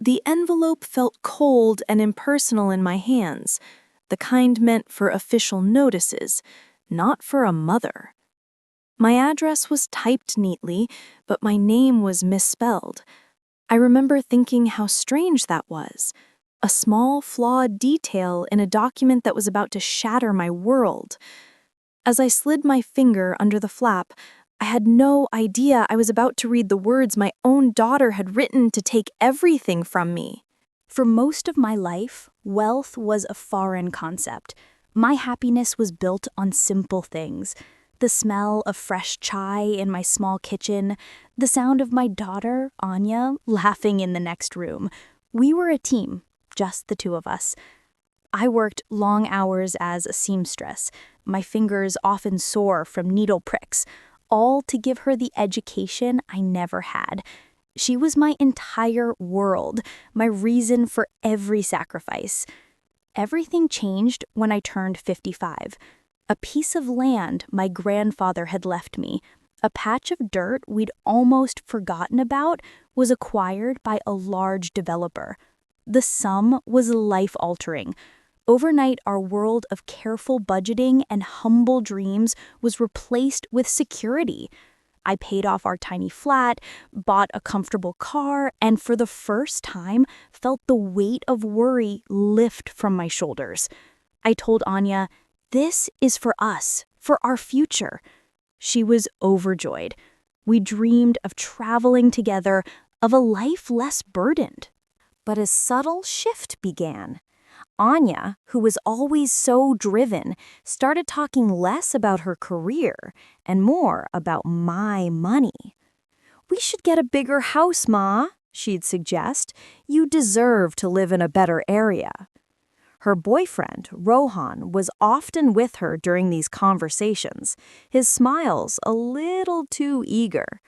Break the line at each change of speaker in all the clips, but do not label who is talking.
The envelope felt cold and impersonal in my hands, the kind meant for official notices, not for a mother. My address was typed neatly, but my name was misspelled. I remember thinking how strange that was. A small, flawed detail in a document that was about to shatter my world. As I slid my finger under the flap, I had no idea I was about to read the words my own daughter had written to take everything from me.
For most of my life, wealth was a foreign concept. My happiness was built on simple things. The smell of fresh chai in my small kitchen, the sound of my daughter, Anya, laughing in the next room. We were a team, just the two of us. I worked long hours as a seamstress, my fingers often sore from needle pricks, all to give her the education I never had. She was my entire world, my reason for every sacrifice. Everything changed when I turned 55. A piece of land my grandfather had left me, a patch of dirt we'd almost forgotten about, was acquired by a large developer. The sum was life-altering. Overnight, our world of careful budgeting and humble dreams was replaced with security. I paid off our tiny flat, bought a comfortable car, and for the first time felt the weight of worry lift from my shoulders. I told Anya, "This is for us, for our future." She was overjoyed. We dreamed of traveling together, of a life less burdened. But a subtle shift began. Anya, who was always so driven, started talking less about her career and more about my money. "We should get a bigger house, Ma," she'd suggest. "You deserve to live in a better area." Her boyfriend, Rohan, was often with her during these conversations, his smiles a little too eager.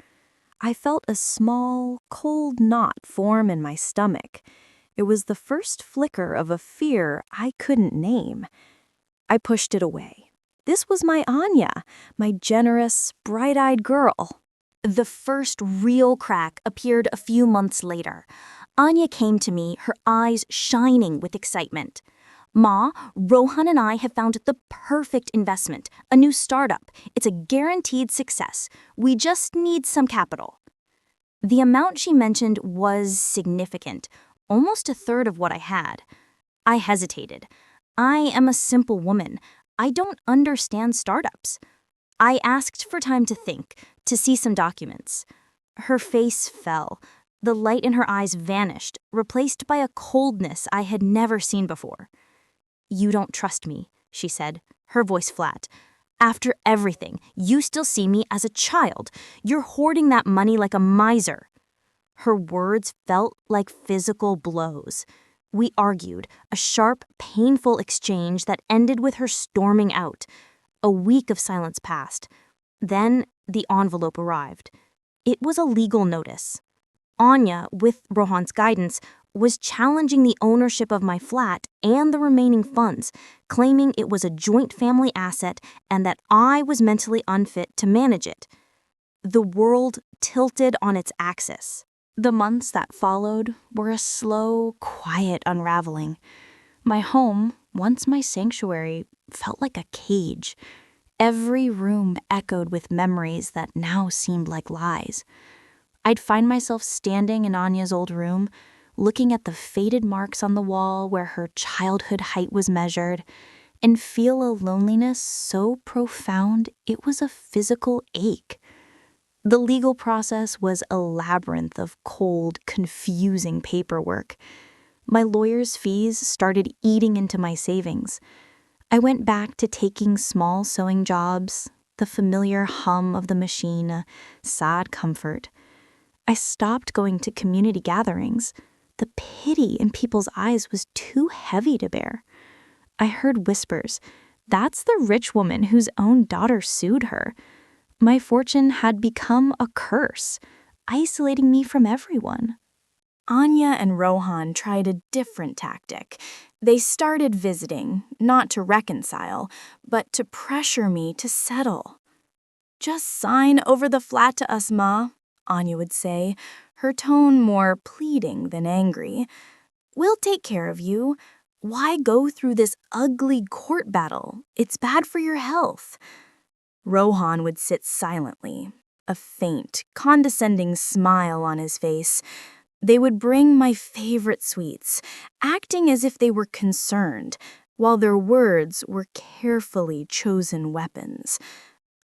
I felt a small, cold knot form in my stomach. It was the first flicker of a fear I couldn't name. I pushed it away. This was my Anya, my generous, bright-eyed girl. The first real crack appeared a few months later. Anya came to me, her eyes shining with excitement. "Ma, Rohan and I have found the perfect investment, a new startup. It's a guaranteed success. We just need some capital." The amount she mentioned was significant, almost a third of what I had. I hesitated. I am a simple woman. I don't understand startups. I asked for time to think, to see some documents. Her face fell. The light in her eyes vanished, replaced by a coldness I had never seen before. "You don't trust me," she said, her voice flat. "After everything, you still see me as a child. You're hoarding that money like a miser." Her words felt like physical blows. We argued, a sharp, painful exchange that ended with her storming out. A week of silence passed. Then the envelope arrived. It was a legal notice. Anya, with Rohan's guidance, was challenging the ownership of my flat and the remaining funds, claiming it was a joint family asset and that I was mentally unfit to manage it. The world tilted on its axis. The months that followed were a slow, quiet unraveling. My home, once my sanctuary, felt like a cage. Every room echoed with memories that now seemed like lies. I'd find myself standing in Anya's old room, looking at the faded marks on the wall where her childhood height was measured, and feel a loneliness so profound it was a physical ache. The legal process was a labyrinth of cold, confusing paperwork. My lawyer's fees started eating into my savings. I went back to taking small sewing jobs, the familiar hum of the machine, a sad comfort. I stopped going to community gatherings. The pity in people's eyes was too heavy to bear. I heard whispers. That's the rich woman whose own daughter sued her. My fortune had become a curse, isolating me from everyone. Anya and Rohan tried a different tactic. They started visiting, not to reconcile, but to pressure me to settle. "Just sign over the flat to us, Ma,"
Anya would say, her tone more pleading than angry. "We'll take care of you. Why go through this ugly court battle? It's bad for your health." Rohan would sit silently, a faint, condescending smile on his face. They would bring my favorite sweets, acting as if they were concerned, while their words were carefully chosen weapons.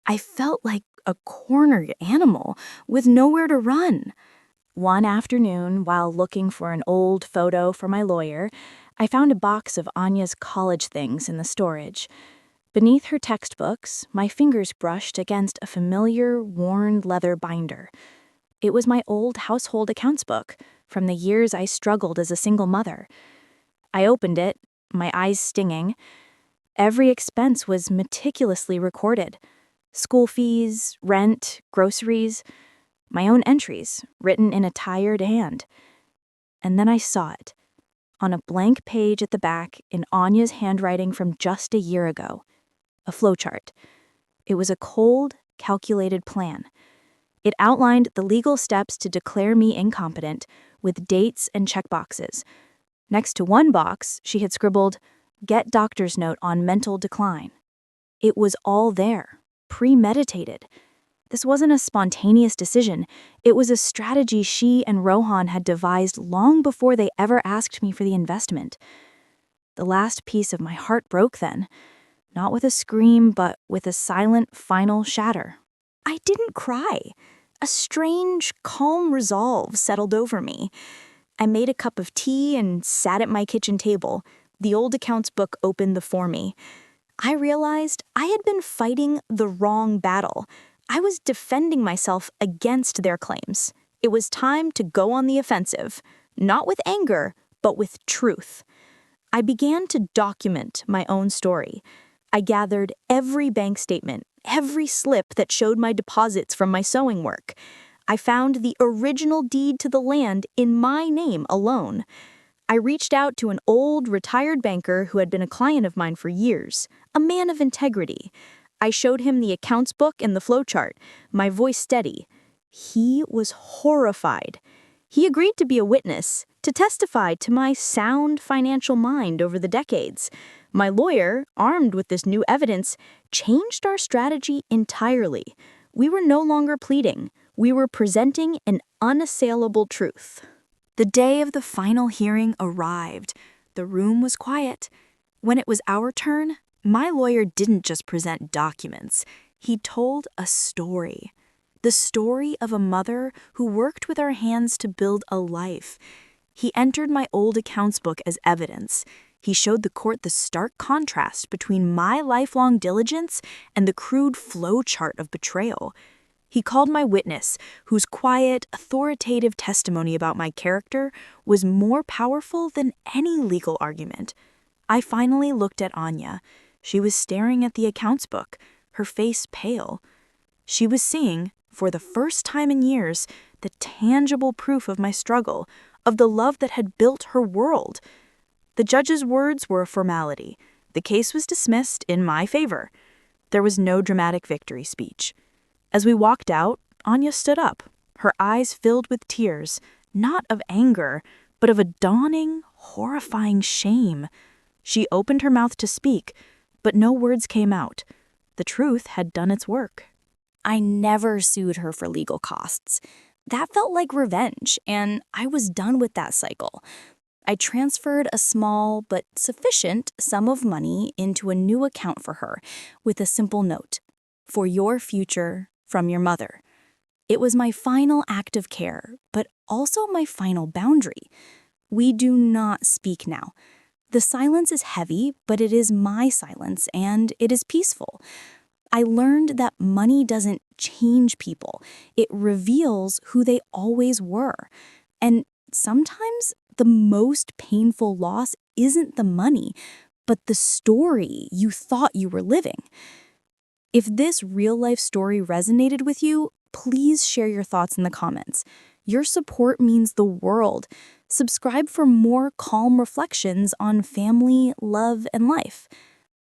I felt like a cornered animal with nowhere to run.
One afternoon, while looking for an old photo for my lawyer, I found a box of Anya's college things in the storage. Beneath her textbooks, my fingers brushed against a familiar, worn leather binder. It was my old household accounts book from the years I struggled as a single mother. I opened it, my eyes stinging. Every expense was meticulously recorded. School fees, rent, groceries, my own entries, written in a tired hand. And then I saw it, on a blank page at the back in Anya's handwriting from just a year ago. A flowchart. It was a cold, calculated plan. It outlined the legal steps to declare me incompetent, with dates and checkboxes. Next to one box, she had scribbled, "Get doctor's note on mental decline." It was all there, premeditated. This wasn't a spontaneous decision. It was a strategy she and Rohan had devised long before they ever asked me for the investment. The last piece of my heart broke then, not with a scream, but with a silent final shatter. I didn't cry. A strange, calm resolve settled over me. I made a cup of tea and sat at my kitchen table, the old accounts book open before me. I realized I had been fighting the wrong battle. I was defending myself against their claims. It was time to go on the offensive, not with anger, but with truth. I began to document my own story. I gathered every bank statement, every slip that showed my deposits from my sewing work. I found the original deed to the land in my name alone. I reached out to an old, retired banker who had been a client of mine for years, a man of integrity. I showed him the accounts book and the flowchart, my voice steady. He was horrified. He agreed to be a witness, to testify to my sound financial mind over the decades. My lawyer, armed with this new evidence, changed our strategy entirely. We were no longer pleading. We were presenting an unassailable truth. The day of the final hearing arrived. The room was quiet. When it was our turn, my lawyer didn't just present documents. He told a story. The story of a mother who worked with her hands to build a life. He entered my old accounts book as evidence. He showed the court the stark contrast between my lifelong diligence and the crude flow chart of betrayal. He called my witness, whose quiet, authoritative testimony about my character was more powerful than any legal argument. I finally looked at Anya. She was staring at the accounts book, her face pale. She was seeing, for the first time in years, the tangible proof of my struggle, of the love that had built her world. The judge's words were a formality. The case was dismissed in my favor. There was no dramatic victory speech. As we walked out, Anya stood up, her eyes filled with tears, not of anger, but of a dawning, horrifying shame. She opened her mouth to speak, but no words came out. The truth had done its work. I never sued her for legal costs. That felt like revenge, and I was done with that cycle. I transferred a small but sufficient sum of money into a new account for her with a simple note, "For your future, from your mother." It was my final act of care, but also my final boundary. We do not speak now. The silence is heavy, but it is my silence, and it is peaceful. I learned that money doesn't change people. It reveals who they always were. And sometimes the most painful loss isn't the money, but the story you thought you were living. If this real-life story resonated with you, please share your thoughts in the comments. Your support means the world. Subscribe for more calm reflections on family, love, and life.